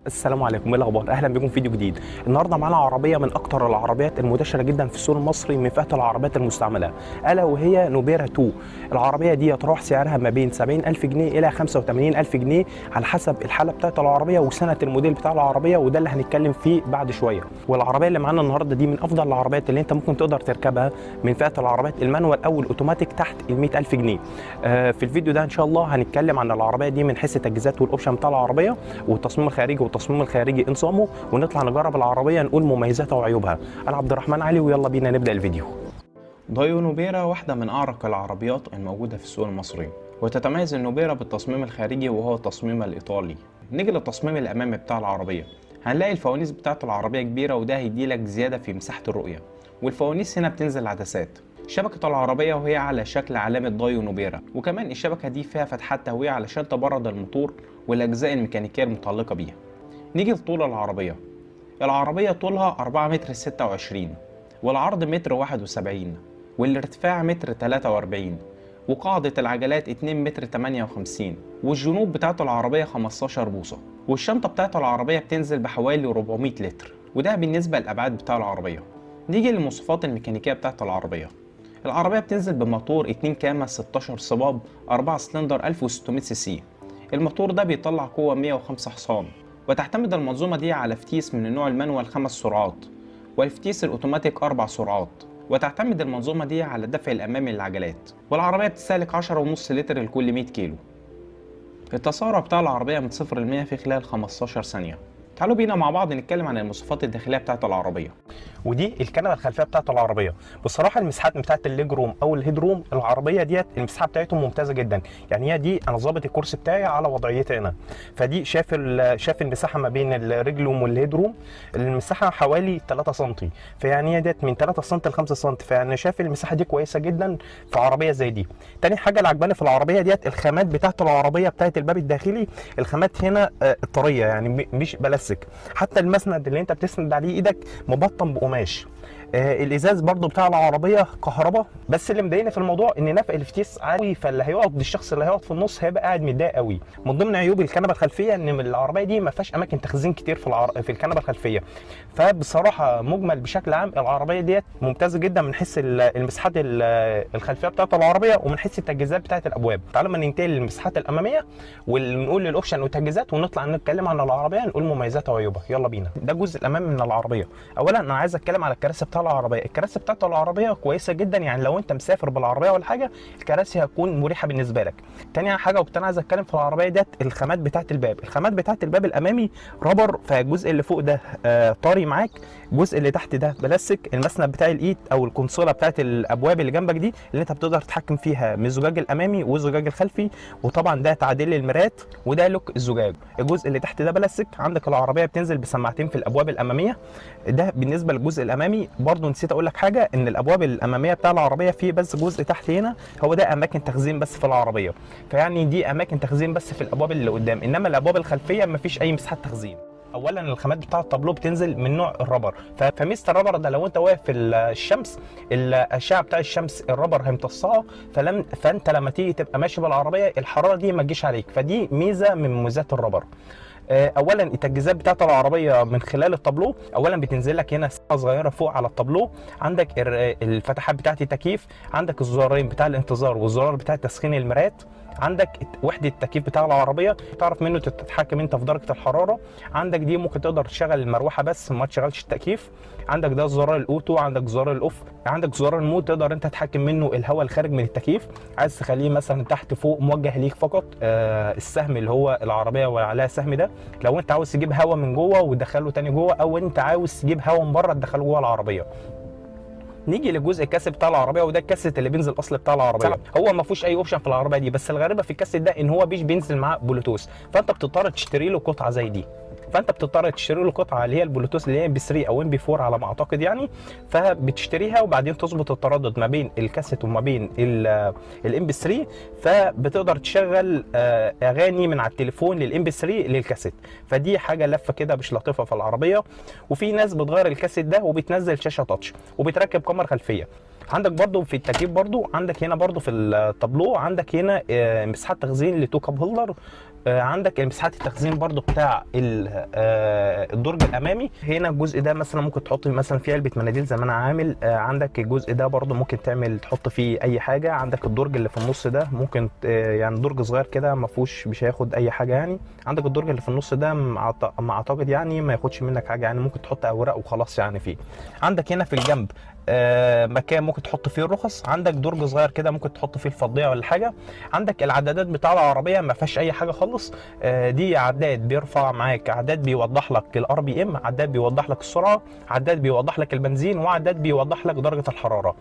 السلام عليكم، ايه الاخبار؟ اهلا بكم في فيديو جديد. النهارده معانا عربيه من اكتر العربيات المنتشره جدا في السوق المصري من فئه العربيات المستعمله، الا وهي نوبيرا 2. العربيه دي يتراوح سعرها ما بين 70,000 جنيه الى 85,000 جنيه على حسب الحاله بتاعه العربيه وسنه الموديل بتاع العربيه، وده اللي هنتكلم فيه بعد شويه. والعربيه اللي معانا النهارده دي من افضل العربيات اللي انت ممكن تقدر تركبها من فئه العربيات المانوال او الاوتوماتيك تحت ال 100,000 جنيه. في الفيديو ده ان شاء الله هنتكلم عن العربيه دي من حيث التجهيزات والاوبشن بتاع العربيه والتصميم الخارجي والتصميم الخارجي نظامه، ونطلع نجرب العربيه نقول مميزاتها وعيوبها. انا عبد الرحمن علي ويلا بينا نبدا الفيديو. دايو نوبيرا واحدة من أعرق العربيات الموجودة في السوق المصري، وتتميز النوبيرا بالتصميم الخارجي وهو التصميم الإيطالي. نيجي للتصميم الأمامي بتاع العربية، هنلاقي الفوانيس بتاعة العربية كبيرة وده هيديلك زيادة في مساحة الرؤية، والفوانيس هنا بتنزل عدسات. شبكة العربية وهي على شكل علامة دايو نوبيرا، وكمان الشبكة دي فيها فتحات تهوية علشان تبرد الموتور والأجزاء الميكانيكية المتعلقة بيها. نيجي لطول العربية. العربية طولها 4 متر 26 والعرض متر 71 والارتفاع متر 43 وقاعدة العجلات 2 متر 58 والجنوب بتاعت العربية 15 بوصة، والشنطة بتاعت العربية بتنزل بحوالي 400 لتر، وده بالنسبة للأبعاد بتاع العربية. نيجي للمواصفات الميكانيكية بتاعت العربية. العربية بتنزل بموتور 2 كاما 16 صباب 4 سلندر 1600 سي سي. الموتور ده بيطلع قوة 105 حصان، وتعتمد المنظومة دي على فتيس من النوع المانوال 5 سرعات والفتيس الأوتوماتيك 4 سرعات، وتعتمد المنظومة دي على الدفع الأمامي للعجلات، والعربية بتستهلك 10.5 لتر لكل 100 كيلو. التسارع بتاع العربية من 0 ل 100 في خلال 15 ثانية. تعالوا بينا مع بعض نتكلم عن المواصفات الداخلية بتاعت العربية. ودي الكنبه الخلفيه بتاعه العربيه. بصراحه المساحات بتاعه الليج روم او الهيد روم العربيه ديت المساحه بتاعتهم ممتازه جدا. يعني هي دي انا ظابط الكرسي بتاعي على وضعيتي هنا، فدي شاف المساحه ما بين الرجل روم والهيد روم، المساحه حوالي 3 سم، فيعني هي ديت من 3 سم ل 5 سم، فيعني شاف المساحه دي كويسه جدا في عربيه زي دي. تاني حاجه اللي عجباني في العربيه ديت الخامات بتاعه العربيه بتاعه الباب الداخلي، الخامات هنا طريه يعني مش بلاستيك، حتى المسند اللي انت بتسند عليه ايدك مبطن بقماش. الازاز برضو بتاع العربيه كهرباء، بس اللي مضايقني في الموضوع ان نفق الفتيس عالي، فاللي هيقعد الشخص اللي هيقعد في النص هيبقى قاعد متضايق قوي. من ضمن عيوب الكنبه الخلفيه ان العربيه دي ما فيهاش اماكن تخزين كتير في الكنبه الخلفيه. فبصراحه مجمل بشكل عام العربيه ديت ممتازه جدا من حيث المساحات الخلفيه بتاعه العربيه ومن حيث التجهيزات بتاعه الابواب. تعالوا ما ننتقل للمساحات الاماميه ونقول الاوبشن والتجهيزات ونطلع نتكلم عن العربيه نقول مميزاتها وعيوبها. يلا بينا. ده الجزء الامامي من العربيه. اولا انا عايز اتكلم على الكراسي بتاع العربيه. الكراسي بتاعت العربيه كويسه جدا، يعني لو انت مسافر بالعربيه ولا حاجه الكراسي هتكون مريحه بالنسبه لك. تاني حاجه وكنت انا عايز اتكلم في العربيه ديت الخامات بتاعت الباب. الخامات بتاعت الباب الامامي رابر، فالجزء اللي فوق ده طري معاك، الجزء اللي تحت ده بلاستيك. المسند بتاع الايد او الكونسوله بتاعت الابواب اللي جنبك دي اللي انت بتقدر تتحكم فيها من الزجاج الامامي والزجاج الخلفي، وطبعا ده تعديل للمرايات وده لوك الزجاج. الجزء اللي تحت ده بلاستيك. عندك العربيه بتنزل بسماعتين في الابواب الاماميه، ده بالنسبه للجزء الامامي. برضو نسيت اقول لك حاجه ان الابواب الاماميه بتاع العربيه فيه بس جزء تحت هنا هو ده اماكن تخزين بس في العربيه، فيعني دي اماكن تخزين بس في الابواب اللي قدام، انما الابواب الخلفيه مفيش اي مساحه تخزين. اولا الخامات بتاع الطابلو بتنزل من نوع الرابر، فميزه الرابر ده لو انت واقف في الشمس الاشعه بتاع الشمس الرابر هيمتصها، فانت لما تيجي تبقى ماشي بالعربيه الحراره دي ما تجيش عليك، فدي ميزه من مميزات الرابر. اولا التجهيزات بتاعت العربيه من خلال الطابلو، اولا بتنزل لك هنا ساعه صغيره فوق على الطابلو، عندك الفتحات بتاعت التكييف، عندك الزرارين بتاع الانتظار والزرار بتاع تسخين المرايات، عندك وحده التكييف بتاع العربيه تعرف منه تتحكم انت في درجه الحراره، عندك دي ممكن تقدر تشغل المروحه بس ما تشغلش التكييف، عندك ده زرار الاوتو، عندك زرار الاوف، عندك زرار المود تقدر انت تتحكم منه الهواء الخارج من التكييف، عايز تخليه مثلا تحت فوق موجه ليك فقط. السهم اللي هو العربيه وعليها سهم ده لو انت عاوز تجيب هواء من جوه وتدخله تاني جوه، او انت عاوز تجيب هواء من بره تدخله جوه العربيه. نيجي للجزء الكاسيت بتاع العربيه، وده الكاسيت اللي بينزل اصل بتاع العربيه. هو ما فيهوش اي اوبشن في العربيه دي، بس الغريبه في الكاسيت ده ان هو بينزل معاه بلوتوث، فانت بتضطر تشتري له قطعه زي دي. فانت بتضطر تشتري له قطعه اللي هي البلوتوث اللي هي ام بي 3 او ام بي 4 على ما اعتقد يعني، فبتشتريها وبعدين تظبط التردد ما بين الكاسيت وما بين الام بي 3، فبتقدر تشغل اغاني من على التليفون للام بي 3 للكاسيت. فدي حاجه لفه كده مش لطيفه في العربيه. وفي ناس بتغير الكاسيت ده وبتنزل شاشه تاتش وبتركب كاميرا خلفيه. عندك برضو في التكييف، برضو عندك هنا برضو في التابلو عندك هنا مساحه تخزين لتو كاب هولدر عندك مساحات التخزين برضو بتاع الدرج الامامي. هنا الجزء ده مثلا ممكن تحط مثلا فيه علبه مناديل زي ما انا عامل. عندك الجزء ده برضو ممكن تعمل تحط فيه اي حاجه. عندك الدرج اللي في النص ده ممكن يعني درج صغير كده ما فيهوش مش هياخد اي حاجه يعني. عندك الدرج اللي في النص ده ما اعتقد يعني ما ياخدش منك حاجه يعني، ممكن تحط اوراق وخلاص يعني فيه. عندك هنا في الجنب مكان ممكن تحط فيه الرخص. عندك درج صغير كده ممكن تحط فيه الفضيه ولا حاجه. عندك العدادات بتاع العربيه ما فيهاش اي حاجه خالص. دي عداد بيرفع معاك، عداد بيوضح لك الار بي ام، عداد بيوضح لك السرعه، عداد بيوضح لك البنزين، وعداد بيوضح لك درجه الحراره.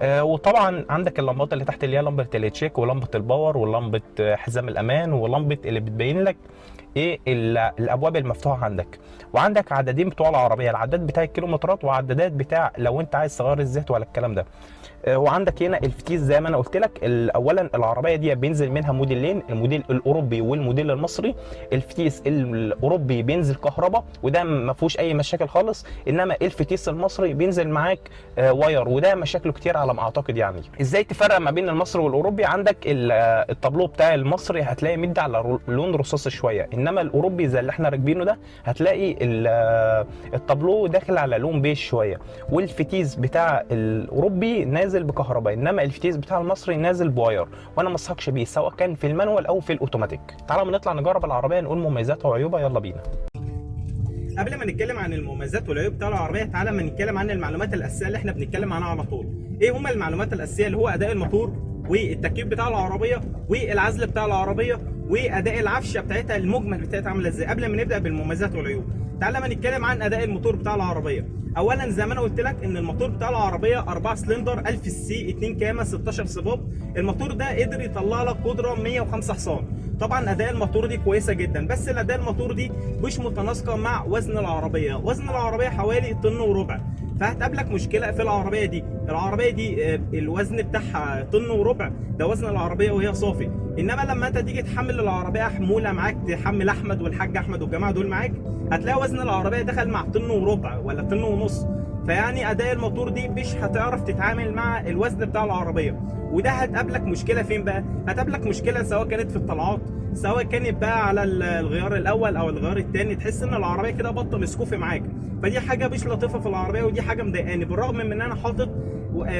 وطبعا عندك اللمبات اللي تحت اللي هي لمبه التشيك ولمبه الباور ولمبه حزام الامان ولمبه اللي بتبين لك ايه الابواب المفتوحه عندك. وعندك عدادين بتوع العربيه، العداد بتاع الكيلومترات وعدادات بتاع لو انت عايز تغير الزيت ولا الكلام ده. وعندك هنا الفتيس زي ما انا قلت لك. اولا العربيه دي بينزل منها موديلين، الموديل الاوروبي والموديل المصري. الفتيس الاوروبي بينزل كهرباء وده ما فيهوش اي مشاكل خالص، انما الفتيس المصري بينزل معاك واير وده مشاكله كتير على ما اعتقد يعني. ازاي تفرق ما بين المصري والاوروبي؟ عندك الطابلو بتاع المصري هتلاقي مدي على لون رصاصي شويه، انما الاوروبي زي اللي احنا راكبينه ده هتلاقي الطابلو داخل على لون بيج شويه. والفتيس بتاع الاوروبي نازل بكهرباء، انما الفتيس بتاع المصري نازل بواير، وانا ما انصحكش بيه سواء كان في المانوال او في الاوتوماتيك. تعالوا نطلع نجرب العربيه نقول مميزاتها وعيوبها، يلا بينا. قبل ما نتكلم عن المميزات والعيوب بتاع العربيه تعالى ما نتكلم عن المعلومات الاساسيه اللي احنا بنتكلم عنها على طول. ايه هما المعلومات الاساسيه؟ اللي هو اداء الموتور والتكييف بتاع العربيه والعزل بتاع العربيه واداء العفشه بتاعتها المجمل بتاعتها عامله ازاي. قبل ما نبدا بالمميزات والعيوب تعالى ما نتكلم عن اداء الموتور بتاع العربيه. اولا زي ما انا قلت لك ان الموتور بتاع العربيه 4 سلندر 1000 سي 2 كامه 16 صباب. الموتور ده قدر يطلع لك قدره 105 حصان. طبعا اداء الموتور دي كويسه جدا، بس الاداء الموتور دي مش متناسقه مع وزن العربيه. وزن العربيه حوالي طن وربع، فهتقابلك مشكله في العربيه دي. العربيه دي الوزن بتاعها طن وربع، ده وزن العربيه وهي صافي. انما لما انت تيجي تحمل العربيه حموله معاك، تحمل احمد والحاج احمد والجماعه دول معاك، هتلاقي وزن العربيه دخل مع طن وربع ولا طن ونص. فيعني اداء الموتور دي مش هتعرف تتعامل مع الوزن بتاع العربيه، وده هتقابلك مشكله فين بقى؟ هتقابلك مشكله سواء كانت في الطلعات، سواء كانت بقى على الغيار الاول او الغيار الثاني، تحس ان العربيه كده بطه مسكوفه معاك. فدي حاجه مش لطيفه في العربيه، ودي حاجه مضايقاني بالرغم من ان انا حاطط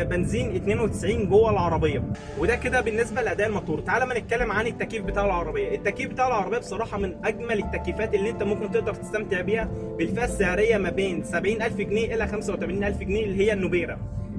بنزين 92 جوه العربيه. وده كده بالنسبه لاداء الموتور. تعالى ما نتكلم عن التكييف بتاع العربيه. التكييف بتاع العربيه بصراحه من اجمل التكييفات اللي انت ممكن تقدر تستمتع بيها بالفئه السعريه ما بين 70000 جنيه الى 85000 جنيه اللي هي النوبيرا.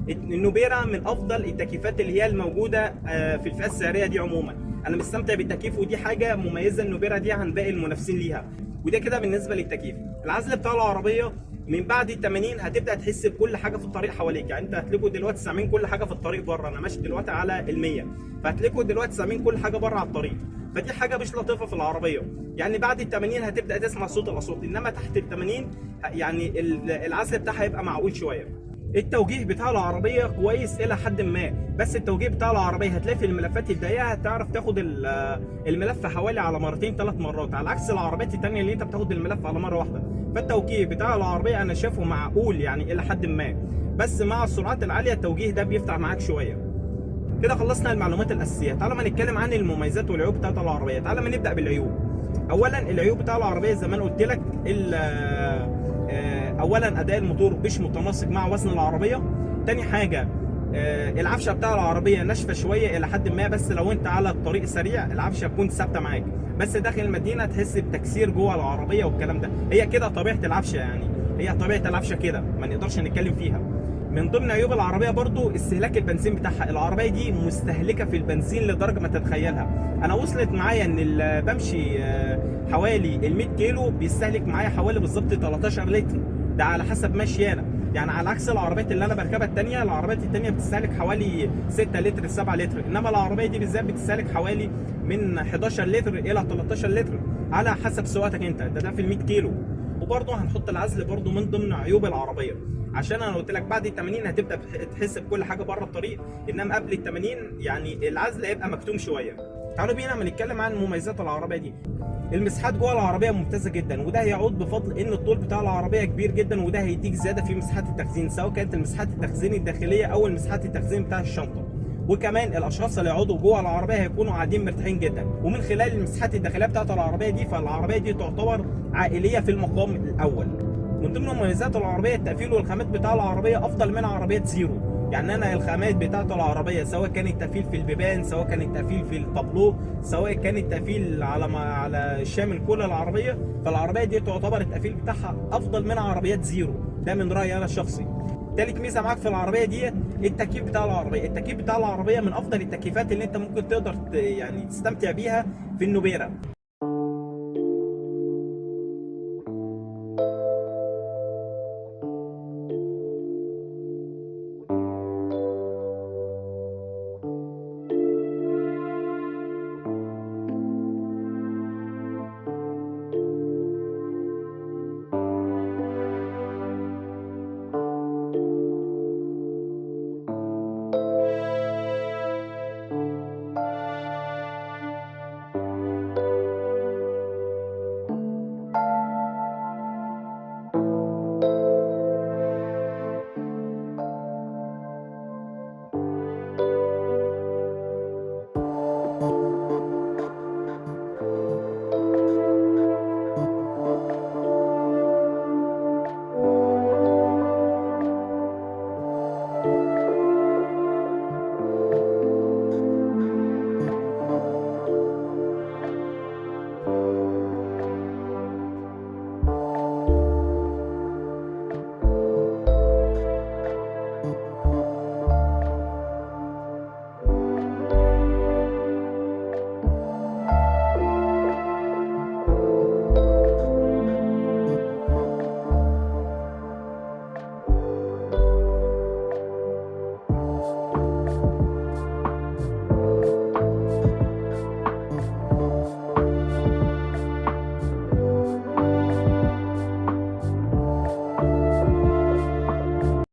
النوبيرا من افضل التكييفات اللي هي الموجوده في الفئه السعريه دي عموما. انا مستمتع بالتكييف ودي حاجه مميزه النوبيرا دي عن باقي المنافسين ليها. وده كده بالنسبه للتكييف. العزل بتاع العربيه من بعد ال 80 هتبدا تحس بكل حاجه في الطريق حواليك. يعني انت هتلاقوا دلوقتي سامعين كل حاجه في الطريق بره. انا ماشي دلوقتي على ال 100، فهتلاقوا دلوقتي سامعين كل حاجه بره على الطريق. فدي حاجه مش لطيفه في العربيه. يعني بعد ال 80 هتبدا تسمع صوت الاصوات، انما تحت ال 80 يعني العزل بتاعها هيبقى معقول شويه. التوجيه بتاع العربيه كويس الى حد ما، بس التوجيه بتاع العربيه هتلاقي في الملفات الضيقه هتعرف تاخد الملف حوالي على مرتين 3 مرات، على عكس العربيات الثانيه اللي انت بتاخد الملف على مره واحده. فالتوجيه بتاع العربيه انا شايفه معقول يعني الى حد ما، بس مع السرعات العاليه التوجيه ده بيفتح معاك شويه. كده خلصنا المعلومات الاساسيه. تعالى ما نتكلم عن المميزات والعيوب بتاعت العربيه. تعالى ما نبدا بالعيوب. اولا العيوب بتاع العربيه زي ما انا قلت لك، اولا اداء الموتور مش متناسق مع وزن العربيه. تاني حاجه العفشه بتاع العربيه ناشفه شويه الى حد ما، بس لو انت على الطريق سريع العفشه تكون ثابته معاك، بس داخل المدينه تحس بتكسير جوه العربيه والكلام ده. هي كده طبيعه العفشه، يعني هي طبيعه العفشه كده ما نقدرش نتكلم فيها. من ضمن عيوب العربيه برضو استهلاك البنزين بتاعها. العربيه دي مستهلكه في البنزين لدرجه ما تتخيلها. انا وصلت معايا ان بمشي حوالي ال 100 كيلو بيستهلك معايا حوالي بالظبط 13 لتر، ده على حسب ماشي انا. يعني على عكس العربيات اللي انا بركبها الثانيه، العربيات الثانيه بتستهلك حوالي 6 لتر 7 لتر، انما العربيه دي بالذات بتستهلك حوالي من 11 لتر الى 13 لتر على حسب سواقتك انت، ده في ال 100 كيلو. وبرضه هنحط العزل برضه من ضمن عيوب العربيه، عشان انا قلت لك بعد ال 80 هتبدا تحس بكل حاجه بره الطريق، انما قبل ال 80 يعني العزل هيبقى مكتوم شويه. تعالوا بينا نتكلم عن مميزات العربيه دي. المساحات جوه العربيه ممتازه جدا، وده هيعود بفضل ان الطول بتاع العربيه كبير جدا، وده هيديك زياده في مساحات التخزين، سواء كانت المساحات التخزين الداخليه او المساحات التخزين بتاع الشنطه. وكمان الاشخاص اللي يقعدوا جوه العربيه هيكونوا قاعدين مرتاحين جدا. ومن خلال المساحات الداخليه بتاعه العربيه دي، فالعربيه دي تعتبر عائليه في المقام الاول. من ضمن مميزات العربيه التقفيل والخامات بتاع العربيه افضل من عربيات زيرو. يعني انا الخامات بتاعه العربيه سواء كان التقفيل في البيبان، سواء كان التقفيل في التابلو، سواء كان التقفيل على شامل كل العربيه، فالعربيه دي تعتبر التقفيل بتاعها افضل من عربيات زيرو. ده من رايي انا الشخصي. تالت ميزه معاك في العربيه ديت التكييف بتاع العربيه. التكييف بتاع العربيه من افضل التكييفات اللي انت ممكن تقدر يعني تستمتع بيها في النوبيرا.